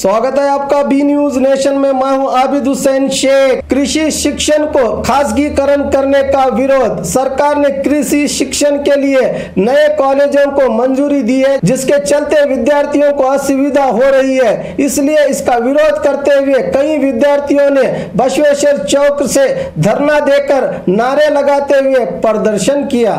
स्वागत है आपका बी न्यूज नेशन में। मैं हूं आबिद हुसैन शेख। कृषि शिक्षण को खासगीकरण करने का विरोध। सरकार ने कृषि शिक्षण के लिए नए कॉलेजों को मंजूरी दी है, जिसके चलते विद्यार्थियों को असुविधा हो रही है। इसलिए इसका विरोध करते हुए कई विद्यार्थियों ने बसवेश्वर चौक से धरना देकर नारे लगाते हुए प्रदर्शन किया।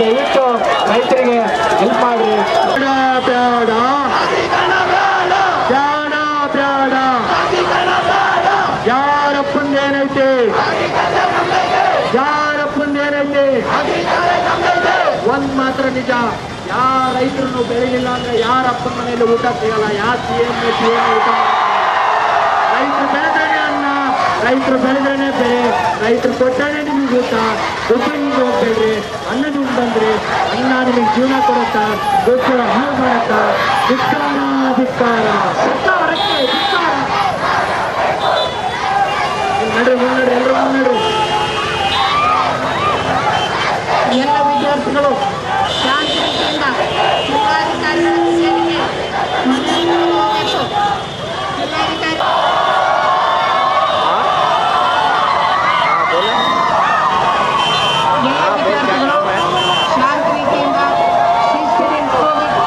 ದಯವಿಟ್ಟು ರೈತರಿಗೆ ಹೆಲ್ಪ್ ಮಾಡಿ. ಯಾರಪ್ಪಂದೇನೈತಿ ಒಂದ್ ಮಾತ್ರ ನಿಜ, ಯಾರ ರೈತರು ಬೆಳೆಯಿಲ್ಲ ಅಂದ್ರೆ ಯಾರ ಅಪ್ಪನ ಮನೆಯಲ್ಲಿ ಊಟ ಸಿಗಲ್ಲ, ಯಾರ ಸಿಎಂ ಊಟ. ರೈತರು ಬೆಳೆದ್ರೆ ಅನ್ನ, ರೈತರು ಬೆಳೆದ್ರೆ ಬೆಳೆ, ರೈತರು ಕೊಟ್ಟರೆ ನಿಮ್ಗೆ ಊಟ. ದುಡ್ಡು ನಿಮ್ಗೆ ಹೋಗ್ಬೇಡ್ರಿ, ಅನ್ನ ನಿಮ್ಗೆ ಬಂದ್ರಿ, ಅನ್ನ ನಿಮಗೆ ಜೀವನ ಕೊಡುತ್ತಾ, ದುಡ್ಡು ಹಾಳು ಮಾಡುತ್ತಾ. ಧಿಕ್ಕಾರ ಸರ್ಕಾರಕ್ಕೆ ಧಿಕ್ಕಾರ. ನಡ್ರಿ ಮುನ್ನಡ್ರಿ, ಎಲ್ಲರೂ ಮುನ್ನಡ್ರಿ. ಎಲ್ಲ ವಿದ್ಯಾರ್ಥಿಗಳು ಶಾಂತಿ ರೀತಿಯಿಂದ ಜಿಲ್ಲಾಧಿಕಾರಿಗಳ ಕಚೇರಿಗೆ ಹೋಗಬೇಕು. ಜಿಲ್ಲಾಧಿಕಾರಿ ಶಾಂತಿ ರೀತಿಯಿಂದ ಶಿಸ್ತಿನಿಂದ ಹೋಗಬೇಕು.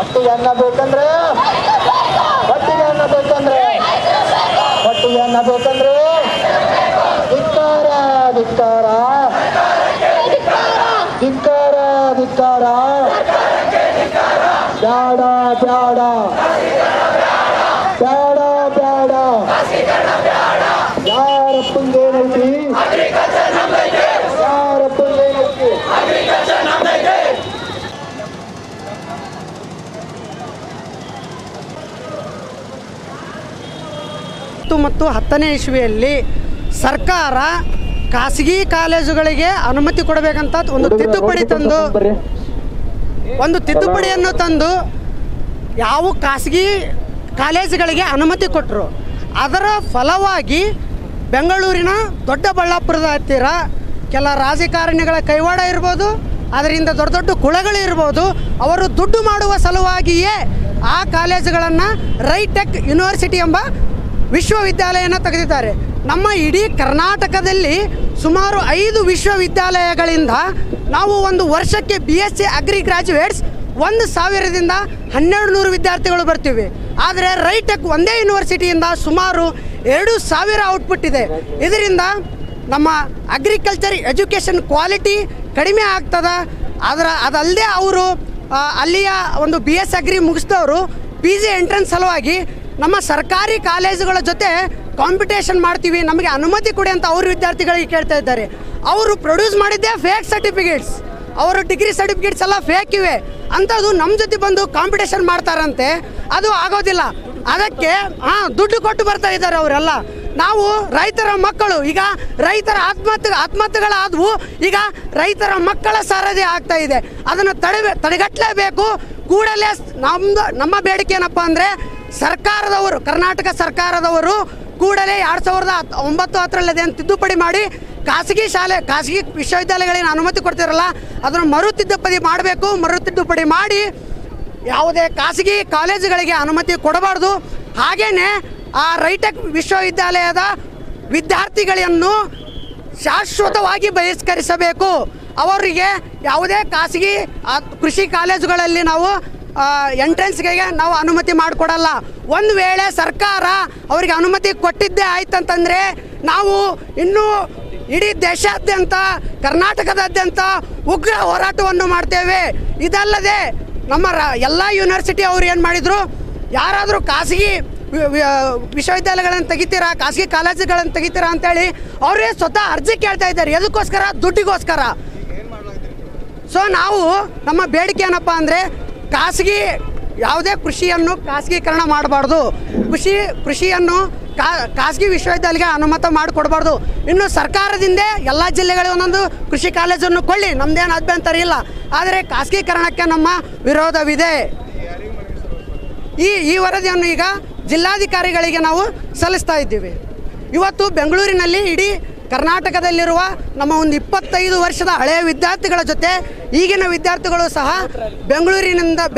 ಒಟ್ಟಿಗೆ ಅನ್ನ ಬೇಕಂದ್ರೆ ಧಿಕ್ಕಾರ ಧಿಕ್ಕಾರ ಧಿಕ್ಕಾರ ಧಿಕ್ಕಾರ. ಬ್ಯಾಡ ಬ್ಯಾಡ ಬ್ಯಾಡ ಬ್ಯಾಡ. ಯಾರಪ್ಪಂದೇನೈತಿ, ಯಾರಪ್ಪಂದೇನೈತಿ. ಮತ್ತು 10ನೇ ಇಸ್ವಿಯಲ್ಲಿ ಸರ್ಕಾರ ಖಾಸಗಿ ಕಾಲೇಜುಗಳಿಗೆ ಅನುಮತಿ ಕೊಡಬೇಕಂತ ಒಂದು ತಿದ್ದುಪಡಿಯನ್ನು ತಂದು ಯಾವ ಖಾಸಗಿ ಕಾಲೇಜುಗಳಿಗೆ ಅನುಮತಿ ಕೊಟ್ಟರು. ಅದರ ಫಲವಾಗಿ ಬೆಂಗಳೂರಿನ ದೊಡ್ಡಬಳ್ಳಾಪುರದ ಹತ್ತಿರ ಕೆಲ ರಾಜಕಾರಣಿಗಳ ಕೈವಾಡ ಇರ್ಬೋದು, ಅದರಿಂದ ದೊಡ್ಡ ದೊಡ್ಡ ಕುಳಗಳು ಇರ್ಬೋದು, ಅವರು ದುಡ್ಡು ಮಾಡುವ ಸಲುವಾಗಿಯೇ ಆ ಕಾಲೇಜುಗಳನ್ನು ರೈಟೆಕ್ ಯೂನಿವರ್ಸಿಟಿ ಎಂಬ ವಿಶ್ವವಿದ್ಯಾಲಯನ ತೆಗೆದಿದ್ದಾರೆ. ನಮ್ಮ ಇಡೀ ಕರ್ನಾಟಕದಲ್ಲಿ ಸುಮಾರು 5 ವಿಶ್ವವಿದ್ಯಾಲಯಗಳಿಂದ ನಾವು ಒಂದು ವರ್ಷಕ್ಕೆ BSc ಅಗ್ರಿ ಗ್ರಾಜ್ಯುಯೇಟ್ಸ್ 1000ರಿಂದ 1200 ವಿದ್ಯಾರ್ಥಿಗಳು ಬರ್ತೀವಿ. ಆದರೆ ರೈಟೆಕ್ ಒಂದೇ ಯೂನಿವರ್ಸಿಟಿಯಿಂದ ಸುಮಾರು 2000 ಔಟ್ಪುಟ್ ಇದೆ. ಇದರಿಂದ ನಮ್ಮ ಅಗ್ರಿಕಲ್ಚರ್ ಎಜುಕೇಷನ್ ಕ್ವಾಲಿಟಿ ಕಡಿಮೆ ಆಗ್ತದೆ. ಅದಲ್ಲದೆ ಅವರು ಅಲ್ಲಿಯ ಒಂದು BS ಅಗ್ರಿ ಮುಗಿಸಿದವರು PG ಎಂಟ್ರೆನ್ಸ್ ಸಲುವಾಗಿ ನಮ್ಮ ಸರ್ಕಾರಿ ಕಾಲೇಜುಗಳ ಜೊತೆ ಕಾಂಪಿಟೇಷನ್ ಮಾಡ್ತೀವಿ, ನಮಗೆ ಅನುಮತಿ ಕೊಡಿ ಅಂತ ಅವರು ವಿದ್ಯಾರ್ಥಿಗಳಿಗೆ ಕೇಳ್ತಾ ಇದ್ದಾರೆ. ಅವರು ಪ್ರೊಡ್ಯೂಸ್ ಮಾಡಿದ್ದೇ ಫೇಕ್ ಸರ್ಟಿಫಿಕೇಟ್ಸ್. ಅವರು ಡಿಗ್ರಿ ಸರ್ಟಿಫಿಕೇಟ್ಸ್ ಎಲ್ಲ ಫೇಕ್ ಇವೆ ಅಂಥದ್ದು ನಮ್ಮ ಜೊತೆ ಬಂದು ಕಾಂಪಿಟೇಷನ್ ಮಾಡ್ತಾರಂತೆ. ಅದು ಆಗೋದಿಲ್ಲ. ಅದಕ್ಕೆ ದುಡ್ಡು ಕೊಟ್ಟು ಬರ್ತಾ ಇದ್ದಾರೆ ಅವರೆಲ್ಲ. ನಾವು ರೈತರ ಮಕ್ಕಳು, ಈಗ ರೈತರ ಆತ್ಮಹತ್ಯೆಗಳಾದವು, ಈಗ ರೈತರ ಮಕ್ಕಳ ಸಾರಥಿ ಆಗ್ತಾ ಇದೆ. ಅದನ್ನು ತಡೆಗಟ್ಟಲೇಬೇಕು ಕೂಡಲೇ. ನಮ್ಮ ಬೇಡಿಕೆ ಏನಪ್ಪ ಅಂದರೆ ಸರ್ಕಾರದವರು, ಕರ್ನಾಟಕ ಸರ್ಕಾರದವರು ಕೂಡಲೇ 2009-10 ತಿದ್ದುಪಡಿ ಮಾಡಿ ಖಾಸಗಿ ವಿಶ್ವವಿದ್ಯಾಲಯಗಳಿಗೆ ಅನುಮತಿ ಕೊಡ್ತಿರಲ್ಲ ಅದನ್ನು ಮರು ತಿದ್ದುಪಡಿ ಮಾಡಿ ಯಾವುದೇ ಖಾಸಗಿ ಕಾಲೇಜುಗಳಿಗೆ ಅನುಮತಿ ಕೊಡಬಾರ್ದು. ಹಾಗೆಯೇ ಆ ರೈಟೆಕ್ ವಿಶ್ವವಿದ್ಯಾಲಯದ ವಿದ್ಯಾರ್ಥಿಗಳನ್ನು ಶಾಶ್ವತವಾಗಿ ಬಹಿಷ್ಕರಿಸಬೇಕು. ಅವರಿಗೆ ಯಾವುದೇ ಖಾಸಗಿ ಕೃಷಿ ಕಾಲೇಜುಗಳಲ್ಲಿ ನಾವು ಎಂಟ್ರೆನ್ಸ್ಗೆ ನಾವು ಅನುಮತಿ ಮಾಡಿಕೊಡಲ್ಲ. ಒಂದು ವೇಳೆ ಸರ್ಕಾರ ಅವರಿಗೆ ಅನುಮತಿ ಕೊಟ್ಟಿದ್ದೇ ಆಯ್ತಂತಂದರೆ ನಾವು ಇನ್ನೂ ಇಡೀ ದೇಶಾದ್ಯಂತ, ಕರ್ನಾಟಕದಾದ್ಯಂತ ಉಗ್ರ ಹೋರಾಟವನ್ನು ಮಾಡ್ತೇವೆ. ಇದಲ್ಲದೆ ನಮ್ಮ ಎಲ್ಲ ಯೂನಿವರ್ಸಿಟಿ ಅವರು ಏನು ಮಾಡಿದರು, ಯಾರಾದರೂ ಖಾಸಗಿ ವಿಶ್ವವಿದ್ಯಾಲಯಗಳನ್ನು ತೆಗಿತೀರಾ, ಖಾಸಗಿ ಕಾಲೇಜುಗಳನ್ನು ತೆಗಿತೀರಾ ಅಂತೇಳಿ ಅವರೇ ಸ್ವತಃ ಅರ್ಜಿ ಕೇಳ್ತಾ ಇದ್ದಾರೆ. ಎದಕ್ಕೋಸ್ಕರ? ದುಡ್ಡಿಗೋಸ್ಕರ. ಸೊ ನಾವು ನಮ್ಮ ಬೇಡಿಕೆ ಏನಪ್ಪ ಅಂದರೆ ಯಾವುದೇ ಕೃಷಿಯನ್ನು ಖಾಸಗೀಕರಣ ಮಾಡಬಾರ್ದು. ಕೃಷಿಯನ್ನು ಖಾಸಗಿ ವಿಶ್ವವಿದ್ಯಾಲಯಕ್ಕೆ ಅನುಮತಿ ಮಾಡಿಕೊಡಬಾರ್ದು. ಇನ್ನು ಸರ್ಕಾರದಿಂದ ಎಲ್ಲ ಜಿಲ್ಲೆಗಳಿಗೆ ಒಂದೊಂದು ಕೃಷಿ ಕಾಲೇಜನ್ನು ಕೊಳ್ಳಿ, ನಮ್ಮದೇನು ಅಭ್ಯಂತರ ಇಲ್ಲ. ಆದರೆ ಖಾಸಗೀಕರಣಕ್ಕೆ ನಮ್ಮ ವಿರೋಧವಿದೆ. ಈ ವರದಿಯನ್ನು ಈಗ ಜಿಲ್ಲಾಧಿಕಾರಿಗಳಿಗೆ ನಾವು ಸಲ್ಲಿಸ್ತಾ ಇದ್ದೀವಿ. ಇವತ್ತು ಬೆಂಗಳೂರಿನಲ್ಲಿ ಇಡೀ ಕರ್ನಾಟಕದಲ್ಲಿರುವ ನಮ್ಮ ಒಂದು 25 ವರ್ಷದ ಹಳೆಯ ವಿದ್ಯಾರ್ಥಿಗಳ ಜೊತೆ ಈಗಿನ ವಿದ್ಯಾರ್ಥಿಗಳು ಸಹ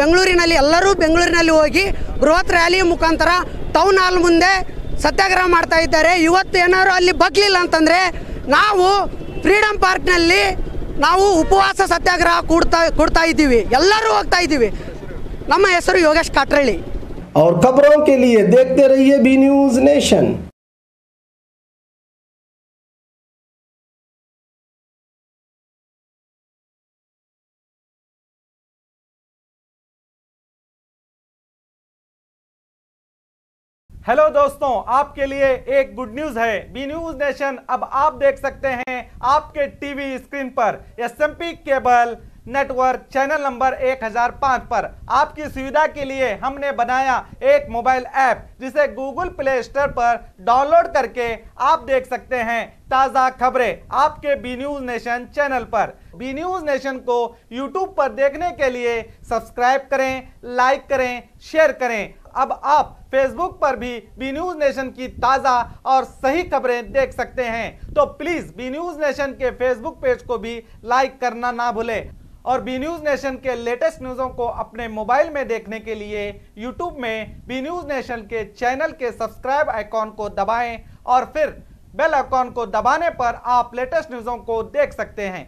ಬೆಂಗಳೂರಿನಲ್ಲಿ ಎಲ್ಲರೂ ಬೆಂಗಳೂರಿನಲ್ಲಿ ಹೋಗಿ ಬೃಹತ್ ರ್ಯಾಲಿ ಮುಖಾಂತರ ಟೌನ್ ಹಾಲ್ ಮುಂದೆ ಸತ್ಯಾಗ್ರಹ ಮಾಡ್ತಾ ಇದ್ದಾರೆ. ಇವತ್ತು ಏನಾದ್ರು ಅಲ್ಲಿ ಬಗ್ಲಿಲ್ಲ ಅಂತಂದರೆ ನಾವು ಫ್ರೀಡಮ್ ಪಾರ್ಕ್ನಲ್ಲಿ ನಾವು ಉಪವಾಸ ಸತ್ಯಾಗ್ರಹ ಕೊಡ್ತಾ ಇದ್ದೀವಿ. ಎಲ್ಲರೂ ಹೋಗ್ತಾ ಇದ್ದೀವಿ. ನಮ್ಮ ಹೆಸರು ಯೋಗೇಶ್ ಕಾಟ್ರಳ್ಳಿ. और खबरों के लिए देखते रहिए बी न्यूज़ नेशन। हेलो दोस्तों, आपके लिए एक गुड न्यूज है। बी न्यूज नेशन अब आप देख सकते हैं आपके टीवी स्क्रीन पर SMP cable network channel number 1005 पर। आपकी सुविधा के लिए हमने बनाया एक मोबाइल ऐप जिसे गूगल प्ले स्टोर पर डाउनलोड करके आप देख सकते हैं ताज़ा खबरें आपके बी न्यूज नेशन चैनल पर। बी न्यूज नेशन को यूट्यूब पर देखने के लिए सब्सक्राइब करें, लाइक करें, शेयर करें। अब आप फेसबुक पर भी बी न्यूज नेशन की ताज़ा और सही खबरें देख सकते हैं। तो प्लीज़ बी न्यूज नेशन के फेसबुक पेज को भी लाइक करना ना भूलें। और बी न्यूज नेशन के लेटेस्ट न्यूज़ों को अपने मोबाइल में देखने के लिए यूट्यूब में बी न्यूज नेशन के चैनल के सब्सक्राइब आइकॉन को दबाएं और फिर बेल आइकॉन को दबाने पर आप लेटेस्ट न्यूज़ों को देख सकते हैं।